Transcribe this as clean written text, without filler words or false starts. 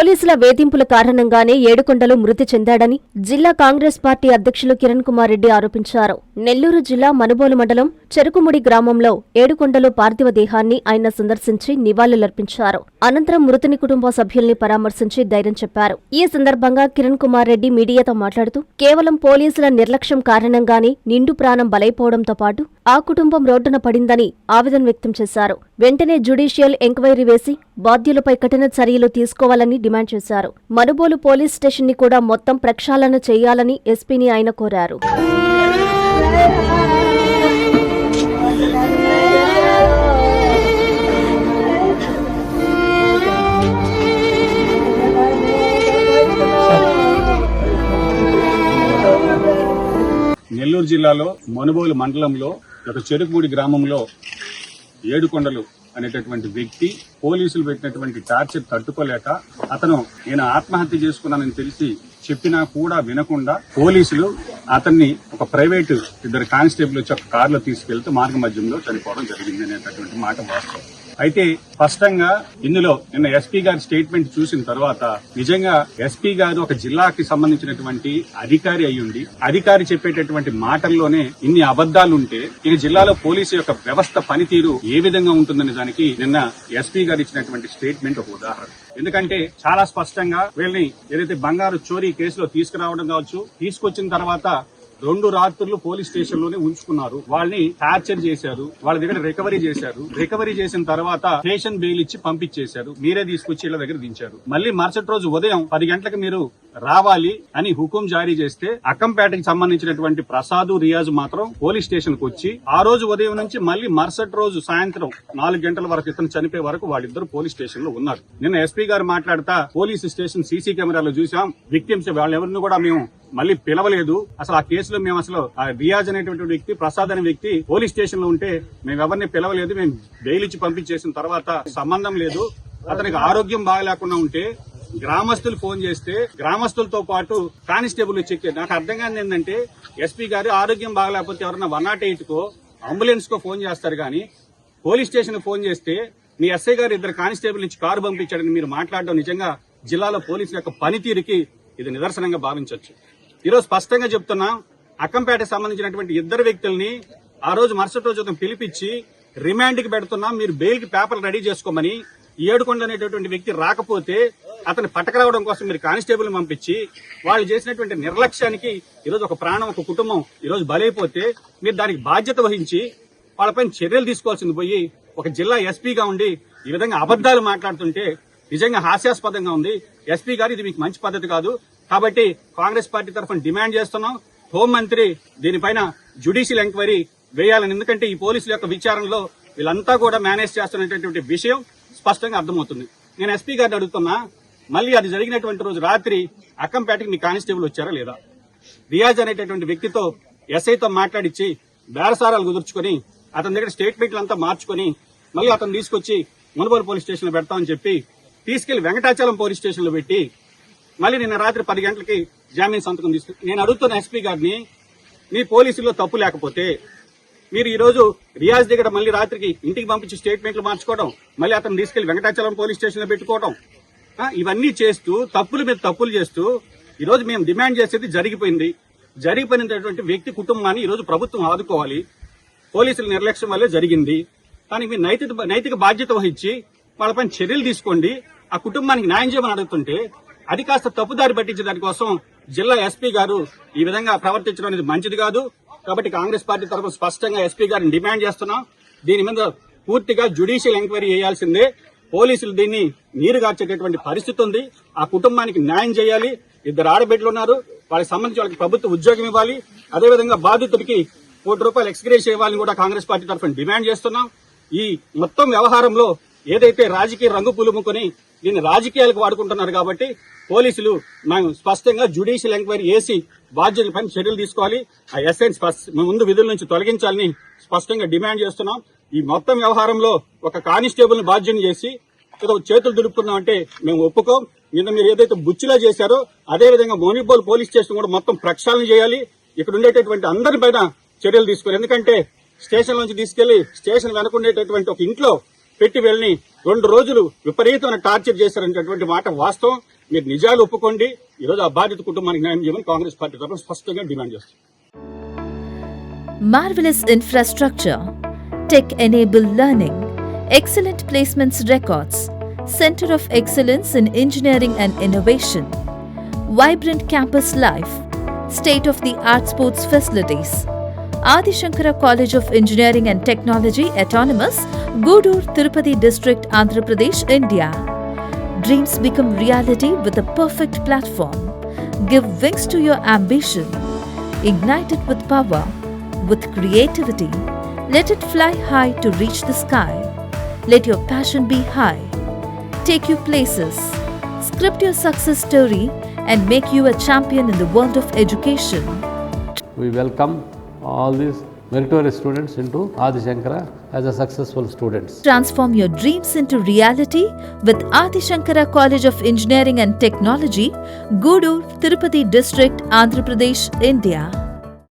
పోలీసుల వేధింపుల కారణంగానే ఏడుకొండలు మృతి చెందాడని జిల్లా కాంగ్రెస్ పార్టీ అధ్యక్షులు కిరణ్ కుమార్ రెడ్డి ఆరోపించారు. నెల్లూరు జిల్లా మనుబోలు మండలం చెరుకుముడి గ్రామంలో ఏడుకొండలు పార్థివ దేహాన్ని ఆయన సందర్శించి నివాళులర్పించారు. అనంతరం మృతుని కుటుంబ సభ్యుల్ని పరామర్శించి ధైర్యం చెప్పారు. ఈ సందర్భంగా కిరణ్ కుమార్ రెడ్డి మీడియాతో మాట్లాడుతూ కేవలం పోలీసుల నిర్లక్ష్యం కారణంగానే నిండు ప్రాణం బలైపోవడంతో పాటు ఆ కుటుంబం రోడ్డున పడిందని ఆవేదన వ్యక్తం చేశారు. వెంటనే జ్యుడిషియల్ ఎంక్వైరీ వేసి బాధ్యులపై కఠిన చర్యలు తీసుకోవాలని డిమాండ్ చేశారు. మనుబోలు పోలీస్ స్టేషన్ ని కూడా మొత్తం ప్రక్షాళన చేయాలని ఎస్పీని ఆయన కోరారు. నెల్లూరు జిల్లాలో మనుబోలు మండలంలో ఒక చెరుకుముడి గ్రామంలో ఏడుకొండలు అనేటటువంటి వ్యక్తి పోలీసులు పెట్టినటువంటి టార్చర్ తట్టుకోలేక అతను నేను ఆత్మహత్య చేసుకున్నానని తెలిసి చెప్పినా కూడా వినకుండా పోలీసులు అతన్ని ఒక ప్రైవేటు ఇద్దరు కానిస్టేబుల్ వచ్చి ఒక కారులో తీసుకెళ్తూ మార్గ మధ్యంలో చనిపోవడం జరిగింది అనేటటువంటి మాట వాస్తవం. అయితే స్పష్టంగా ఇందులో నిన్న ఎస్పీ గారి స్టేట్మెంట్ చూసిన తర్వాత నిజంగా ఎస్పీ గారు ఒక జిల్లాకి సంబంధించినటువంటి అధికారి అయ్యుండి అధికారి చెప్పేటటువంటి మాటల్లోనే ఇన్ని అబద్దాలుంటే ఇక జిల్లాలో పోలీసు యొక్క వ్యవస్థ పనితీరు ఏ విధంగా ఉంటుందనే దానికి నిన్న ఎస్పీ గారు ఇచ్చినటువంటి స్టేట్మెంట్ ఒక ఉదాహరణ. ఎందుకంటే చాలా స్పష్టంగా వీళ్ళని ఏదైతే బంగారు చోరీ కేసులో తీసుకురావడం కావచ్చు, తీసుకొచ్చిన తర్వాత 2 రాత్రులు పోలీస్ స్టేషన్ లోనే ఉంచుకున్నారు. వాళ్ళని టార్చర్ చేశారు, వాళ్ళ దగ్గర రికవరీ చేశారు. రికవరీ చేసిన తర్వాత స్టేషన్ బెయిల్ ఇచ్చి పంపించేశారు. మీరే తీసుకొచ్చి ఇళ్ల దగ్గర దించారు. మళ్ళీ మరుసటి రోజు ఉదయం 10 గంటలకు మీరు రావాలి అని హుకుం జారీ చేస్తే అక్కంపేటకి సంబంధించినటువంటి ప్రసాద్, రియాజ్ మాత్రం పోలీస్ స్టేషన్ కు వచ్చి ఆ రోజు ఉదయం నుంచి మళ్ళీ మరుసటి రోజు సాయంత్రం 4 గంటల వరకు ఇతను చనిపోయే వరకు వాళ్ళిద్దరు పోలీస్ స్టేషన్ లో ఉన్నారు. నిన్న ఎస్పీ గారు మాట్లాడుతా పోలీసు స్టేషన్ సీసీ కెమెరాలో చూసాం, విక్టిమ్స్ వాళ్ళెవరిని కూడా మేము మళ్ళీ పిలవలేదు. అసలు ఆ కేసులో మేము అసలు ఆ రియాజ్ అనేటువంటి వ్యక్తి, ప్రసాద్ అనే వ్యక్తి పోలీస్ స్టేషన్ లో ఉంటే మేము ఎవరిని పిలవలేదు. మేము బెయిల్ ఇచ్చి పంపించేసిన తర్వాత సంబంధం లేదు. అతనికి ఆరోగ్యం బాగలేకుండా ఉంటే గ్రామస్తులు ఫోన్ చేస్తే గ్రామస్తులతో పాటు కానిస్టేబుల్ చెక్. నాకు అర్థం కాని ఏంటంటే ఎస్పీ గారు ఆరోగ్యం బాగలేకపోతే ఎవరన్నా 108 కో అంబులెన్స్ కో ఫోన్ చేస్తారు కానీ పోలీస్ స్టేషన్ ఫోన్ చేస్తే మీ ఎస్ఐ గారు 2 కానిస్టేబుల్ ఇచ్చి కారు పంపించాడని మీరు మాట్లాడడం నిజంగా జిల్లాలో పోలీసుల యొక్క పనితీరుకి ఇది నిదర్శనంగా భావించవచ్చు. ఈరోజు స్పష్టంగా చెప్తున్నా, అక్కంపేటకు సంబంధించినటువంటి 2 వ్యక్తుల్ని ఆ రోజు మరుసటి రోజు పిలిపించి రిమాండ్ కి పెడుతున్నాం, మీరు బెయిల్ కి పేపర్లు రెడీ చేసుకోమని. ఏడుకొండ అనేటటువంటి వ్యక్తి రాకపోతే అతన్ని పట్టకరావడం కోసం మీరు కానిస్టేబుల్ పంపించి వాళ్ళు చేసినటువంటి నిర్లక్ష్యానికి ఈరోజు ఒక ప్రాణం, ఒక కుటుంబం ఈరోజు బలైపోతే మీరు దానికి బాధ్యత వహించి వాళ్ళపైన చర్యలు తీసుకోవాల్సింది పోయి ఒక జిల్లా ఎస్పీగా ఉండి ఈ విధంగా అబద్దాలు మాట్లాడుతుంటే నిజంగా హాస్యాస్పదంగా ఉంది. ఎస్పీ గారు ఇది మీకు మంచి పద్ధతి కాదు. కాబట్టి కాంగ్రెస్ పార్టీ తరఫున డిమాండ్ చేస్తున్నాం, హోంమంత్రి దీనిపైన జ్యుడిషియల్ ఎంక్వైరీ వేయాలని. ఎందుకంటే ఈ పోలీసుల యొక్క విచారణలో వీళ్ళంతా కూడా మేనేజ్ చేస్తున్నటువంటి విషయం స్పష్టంగా అర్థమవుతుంది. నేను ఎస్పీ గారిని అడుగుతున్నా, మళ్ళీ అది జరిగినటువంటి రోజు రాత్రి అక్కంపేటకి మీ కానిస్టేబుల్ వచ్చారా లేదా? రియాజ్ అనేటటువంటి వ్యక్తితో ఎస్ఐతో మాట్లాడించి బేరసారాలు కుదుర్చుకుని అతని దగ్గర స్టేట్మెంట్లు అంతా మార్చుకుని మళ్ళీ అతను తీసుకొచ్చి మునుబోలు పోలీస్ స్టేషన్ లో పెడతామని చెప్పి తీసుకెళ్లి వెంకటాచలం పోలీస్ స్టేషన్ లో పెట్టి మళ్ళీ నిన్న రాత్రి 10 గంటలకి జామీన్ సంతకం తీసుకుని. నేను అడుగుతున్న ఎస్పీ గారిని, మీ పోలీసుల్లో తప్పు లేకపోతే మీరు ఈ రోజు రియాజ్ దగ్గర మళ్ళీ రాత్రికి ఇంటికి పంపించి స్టేట్మెంట్లు మార్చుకోవడం, మళ్ళీ అతను తీసుకెళ్లి వెంకటాచలం పోలీస్ స్టేషన్ లో పెట్టుకోవడం, ఇవన్నీ చేస్తూ తప్పుల మీద తప్పులు చేస్తూ ఈ రోజు మేము డిమాండ్ చేసేది జరిగిపోయినటువంటి వ్యక్తి కుటుంబాన్ని ఈ రోజు ప్రభుత్వం ఆదుకోవాలి. పోలీసుల నిర్లక్ష్యం వల్లే జరిగింది. దానికి మీరు నైతిక బాధ్యత వహించి వాళ్ళపైన చర్యలు తీసుకోండి. ఆ కుటుంబానికి న్యాయం చేయమని అడుగుతుంటే అది కాస్త తప్పుదారి పట్టించే దానికోసం జిల్లా ఎస్పీ గారు ఈ విధంగా ప్రవర్తించడం అనేది మంచిది కాదు. కాబట్టి కాంగ్రెస్ పార్టీ తరఫున స్పష్టంగా ఎస్పీ గారిని డిమాండ్ చేస్తున్నాం. దీని మీద పూర్తిగా జ్యుడిషియల్ ఎంక్వైరీ చేయాల్సిందే. పోలీసులు దీన్ని నీరుగార్చేటటువంటి పరిస్థితి ఉంది. ఆ కుటుంబానికి న్యాయం చేయాలి. 2 ఆడబిడ్డలు ఉన్నారు, వాళ్ళకి సంబంధించి వాళ్ళకి ప్రభుత్వ ఉద్యోగం ఇవ్వాలి. అదేవిధంగా బాధితుడికి ₹1 ఎక్స్గ్రేషియా ఇవ్వాలని కూడా కాంగ్రెస్ పార్టీ తరఫున డిమాండ్ చేస్తున్నాం. ఈ మొత్తం వ్యవహారంలో ఏదైతే రాజకీయ రంగు పులుముకొని దీన్ని రాజకీయాలకు వాడుకుంటున్నారు కాబట్టి పోలీసులు మేము స్పష్టంగా జ్యుడిషియల్ ఎంక్వైరీ చేసి బాధ్యులపైన చర్యలు తీసుకోవాలి. ఆ ఎస్ఐని ముందు విధుల నుంచి తొలగించాలని స్పష్టంగా డిమాండ్ చేస్తున్నాం. ఈ మొత్తం వ్యవహారంలో ఒక కానిస్టేబుల్ ని బాధ్యుని చేసి ఏదో చేతులు దులుపుకున్నామంటే మేము ఒప్పుకోం. నిన్న మీరు ఏదైతే బుచ్చిలా చేశారో అదేవిధంగా మోనిబోల్ పోలీస్ స్టేషన్ కూడా మొత్తం ప్రక్షాళన చేయాలి. ఇక్కడ ఉండేటటువంటి అందరిపైన చర్యలు తీసుకోవాలి. ఎందుకంటే స్టేషన్ నుంచి తీసుకెళ్లి స్టేషన్ వెనకుండేటటువంటి ఒక ఇంట్లో పెట్టి వెళ్ళి 2 రోజులు విపరీతమైన టార్చర్ చేశారనేటువంటి మాట వాస్తవం. మీరు నిజాలు ఒప్పుకోండి. ఈరోజు ఆ బాధిత కుటుంబానికి న్యాయం చేయమని కాంగ్రెస్ పార్టీ తరఫున స్పష్టంగా డిమాండ్ చేస్తుంది. Marvelous infrastructure, tech-enabled learning, excellent placements records, Center of Excellence in Engineering and Innovation, vibrant campus life, state-of-the-art sports facilities. Adi Shankara College of Engineering and Technology Autonomous, Gudur, Tirupati District, Andhra Pradesh, India. Dreams become reality with a perfect platform. Give wings to your ambition. Ignite it with power, with creativity. Let it fly high to reach the sky. Let your passion be high. Take you places. Script your success story and make you a champion in the world of education. We welcome all these meritorious students into Adi Shankara as a successful students. Transform your dreams into reality with Adi Shankara College of Engineering and Technology, Gudur, Tirupati District, Andhra Pradesh, India.